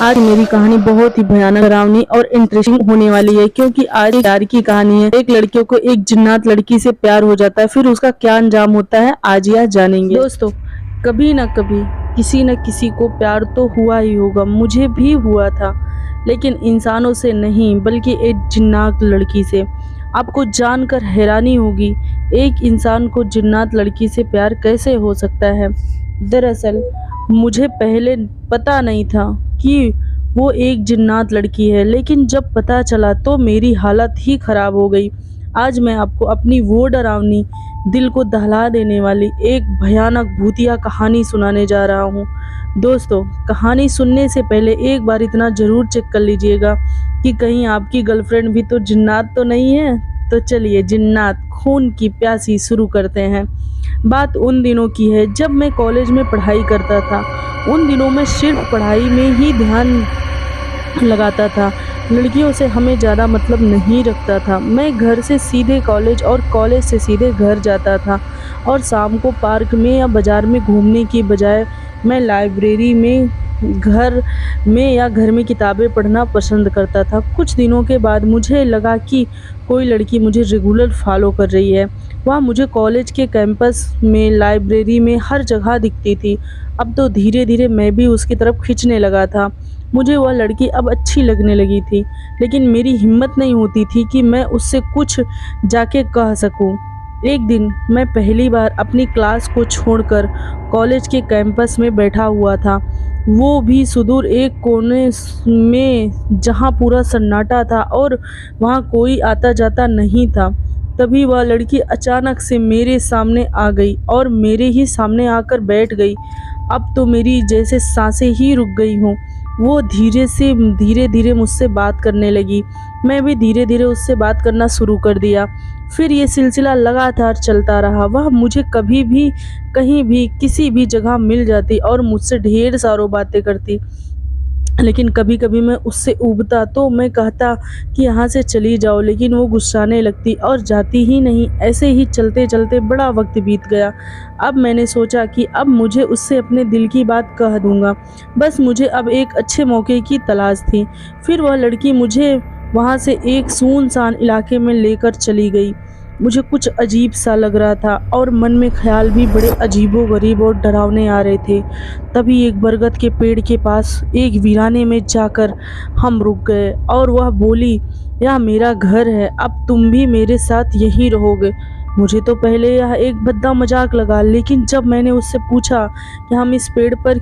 आज मेरी कहानी बहुत ही भयानक, डरावनी और इंटरेस्टिंग होने वाली है क्योंकि आज एक प्यार की कहानी है। एक लड़कियों को एक जिन्नात लड़की से प्यार हो जाता है, फिर उसका क्या अंजाम होता है आज ही आज जानेंगे। दोस्तों, कभी न कभी किसी न किसी को प्यार तो हुआ ही होगा। मुझे भी हुआ था, लेकिन इंसानों से नहीं बल्कि एक जिन्नात लड़की से। आपको जानकर हैरानी होगी, एक इंसान को जिन्नात लड़की से प्यार कैसे हो सकता है। दरअसल मुझे पहले पता नहीं था कि वो एक जिन्नात लड़की है, लेकिन जब पता चला तो मेरी हालत ही ख़राब हो गई। आज मैं आपको अपनी वो डरावनी, दिल को दहला देने वाली एक भयानक भूतिया कहानी सुनाने जा रहा हूँ। दोस्तों, कहानी सुनने से पहले एक बार इतना ज़रूर चेक कर लीजिएगा कि कहीं आपकी गर्लफ्रेंड भी तो जिन्नात तो नहीं है। तो चलिए, जिन्नात खून की प्यासी शुरू करते हैं। बात उन दिनों की है जब मैं कॉलेज में पढ़ाई करता था। उन दिनों में सिर्फ पढ़ाई में ही ध्यान लगाता था, लड़कियों से हमें ज़्यादा मतलब नहीं रखता था। मैं घर से सीधे कॉलेज और कॉलेज से सीधे घर जाता था, और शाम को पार्क में या बाज़ार में घूमने की बजाय मैं लाइब्रेरी में, घर में किताबें पढ़ना पसंद करता था। कुछ दिनों के बाद मुझे लगा कि कोई लड़की मुझे रेगुलर फॉलो कर रही है। वह मुझे कॉलेज के कैंपस में, लाइब्रेरी में, हर जगह दिखती थी। अब तो धीरे धीरे मैं भी उसकी तरफ खिंचने लगा था। मुझे वह लड़की अब अच्छी लगने लगी थी, लेकिन मेरी हिम्मत नहीं होती थी कि मैं उससे कुछ जाके कह सकूं। एक दिन मैं पहली बार अपनी क्लास को छोड़कर कॉलेज के कैंपस में बैठा हुआ था, वो भी सुदूर एक कोने में जहां पूरा सन्नाटा था और वहां कोई आता जाता नहीं था। तभी वह लड़की अचानक से मेरे सामने आ गई और मेरे ही सामने आकर बैठ गई। अब तो मेरी जैसे सांसें ही रुक गई हों। वो धीरे धीरे मुझसे बात करने लगी। मैं भी धीरे धीरे उससे बात करना शुरू कर दिया। फिर ये सिलसिला लगातार चलता रहा। वह मुझे कभी भी, कहीं भी, किसी भी जगह मिल जाती और मुझसे ढेर सारों बातें करती। लेकिन कभी कभी मैं उससे ऊबता तो मैं कहता कि यहाँ से चली जाओ, लेकिन वो गुस्साने लगती और जाती ही नहीं। ऐसे ही चलते चलते बड़ा वक्त बीत गया। अब मैंने सोचा कि अब मुझे उससे अपने दिल की बात कह दूंगा। बस मुझे अब एक अच्छे मौके की तलाश थी। फिर वह लड़की मुझे वहाँ से एक सुनसान इलाके में लेकर चली गई। मुझे कुछ अजीब सा लग रहा था और मन में ख्याल भी बड़े अजीबोगरीब और डरावने आ रहे थे। तभी एक बरगद के पेड़ के पास एक वीराने में जाकर हम रुक गए और वह बोली, यह मेरा घर है, अब तुम भी मेरे साथ यहीं रहोगे। मुझे तो पहले यह एक भद्दा मजाक लगा, लेकिन जब मैंने उससे पूछा कि हम इस पेड़ पर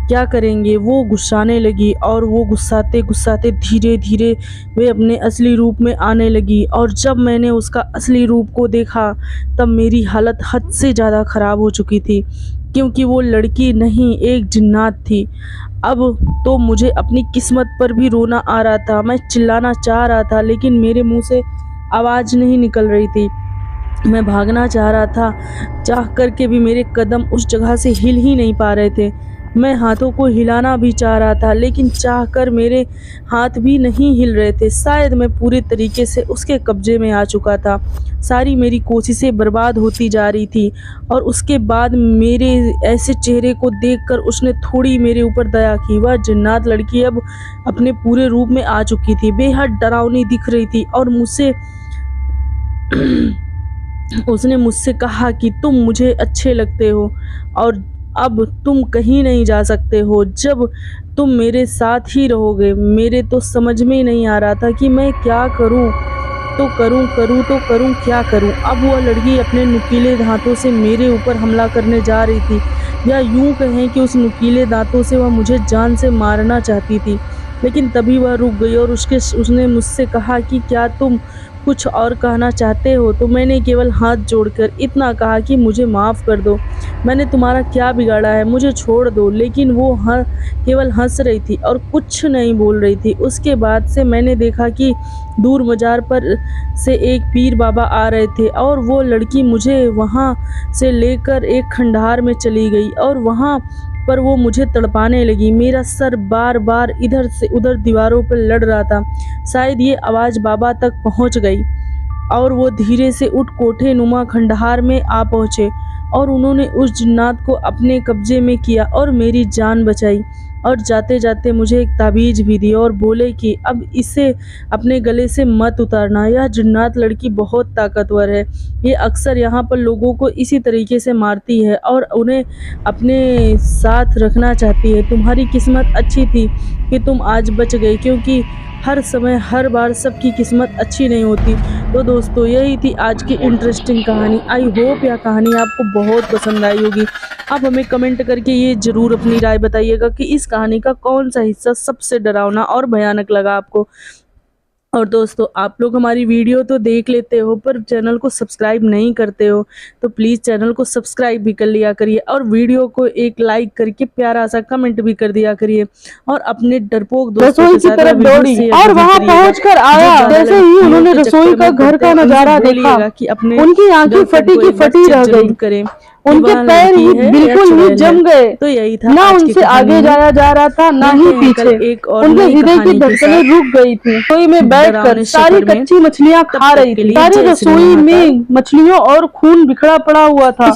क्या करेंगे, वो गुस्साने लगी और वो गुस्साते गुस्साते धीरे धीरे वे अपने असली रूप में आने लगी। और जब मैंने उसका असली रूप को देखा तब मेरी हालत हद से ज़्यादा ख़राब हो चुकी थी, क्योंकि वो लड़की नहीं, एक जिन्नात थी। अब तो मुझे अपनी किस्मत पर भी रोना आ रहा था। मैं चिल्लाना चाह रहा था, लेकिन मेरे मुंह से आवाज़ नहीं निकल रही थी। मैं भागना चाह रहा था, चाह करके भी मेरे कदम उस जगह से हिल ही नहीं पा रहे थे। मैं हाथों को हिलाना भी चाह रहा था, लेकिन चाह कर मेरे हाथ भी नहीं हिल रहे थे। शायद मैं पूरी तरीके से उसके कब्जे में आ चुका था। सारी मेरी कोशिशें बर्बाद होती जा रही थी। और उसके बाद मेरे ऐसे चेहरे को देखकर उसने थोड़ी मेरे ऊपर दया की। वह जिन्नात लड़की अब अपने पूरे रूप में आ चुकी थी, बेहद डरावनी दिख रही थी और उसने मुझसे कहा कि तुम मुझे अच्छे लगते हो और अब तुम कहीं नहीं जा सकते हो जब तुम मेरे साथ ही रहोगे। मेरे तो समझ में ही नहीं आ रहा था कि मैं क्या करूं, तो करूं क्या करूं। अब वह लड़की अपने नुकीले दांतों से मेरे ऊपर हमला करने जा रही थी, या यूं कहें कि उस नुकीले दांतों से वह मुझे जान से मारना चाहती थी। लेकिन तभी वह रुक गई और उसने मुझसे कहा कि क्या तुम कुछ और कहना चाहते हो। तो मैंने केवल हाथ जोड़कर इतना कहा कि मुझे माफ़ कर दो, मैंने तुम्हारा क्या बिगाड़ा है, मुझे छोड़ दो। लेकिन वो केवल हंस रही थी और कुछ नहीं बोल रही थी। उसके बाद से मैंने देखा कि दूर मजार पर से एक पीर बाबा आ रहे थे और वो लड़की मुझे वहाँ से लेकर एक खंडहर में चली गई और वहाँ पर वो मुझे तड़पाने लगी। मेरा सर बार बार इधर से उधर दीवारों पर लड़ रहा था। शायद ये आवाज़ बाबा तक पहुंच गई और वो धीरे से उठ कोठे नुमा खंडहर में आ पहुंचे और उन्होंने उस जिन्नात को अपने कब्जे में किया और मेरी जान बचाई। और जाते जाते मुझे एक ताबीज भी दी और बोले कि अब इसे अपने गले से मत उतारना, यह जिन्नात लड़की बहुत ताकतवर है, ये अक्सर यहाँ पर लोगों को इसी तरीके से मारती है और उन्हें अपने साथ रखना चाहती है। तुम्हारी किस्मत अच्छी थी कि तुम आज बच गए, क्योंकि हर समय हर बार सबकी किस्मत अच्छी नहीं होती। तो दोस्तों यही थी आज की इंटरेस्टिंग कहानी। आई होप यह कहानी आपको बहुत पसंद आई होगी। आप हमें कमेंट करके ये ज़रूर अपनी राय बताइएगा कि इस कहानी का कौन सा हिस्सा सबसे डरावना और भयानक लगा आपको। और दोस्तों आप लोग हमारी वीडियो तो देख लेते हो पर चैनल को सब्सक्राइब नहीं करते हो, तो प्लीज़ चैनल को सब्सक्राइब भी कर लिया करिए और वीडियो को एक लाइक करके प्यारा सा कमेंट भी कर दिया करिए और अपने डरपोक दोस्तों के साथ दौड़ी और वहां पहुंचकर आया। जैसे ही उन्होंने रसोई का घर का नजारा देखा कि अपने उनकी आंखें फटी की फटी रह गई, करें, उनके पैर ही बिल्कुल ही जम गए। तो यही था, ना उनसे आगे जाया जा रहा था ना ही पीछे। उनके हृदय की धड़कनें रुक गई थी। रसोई में बैठकर सारी कच्ची मछलियां खा रही थी। सारी रसोई में मछलियों और खून बिखरा पड़ा हुआ था।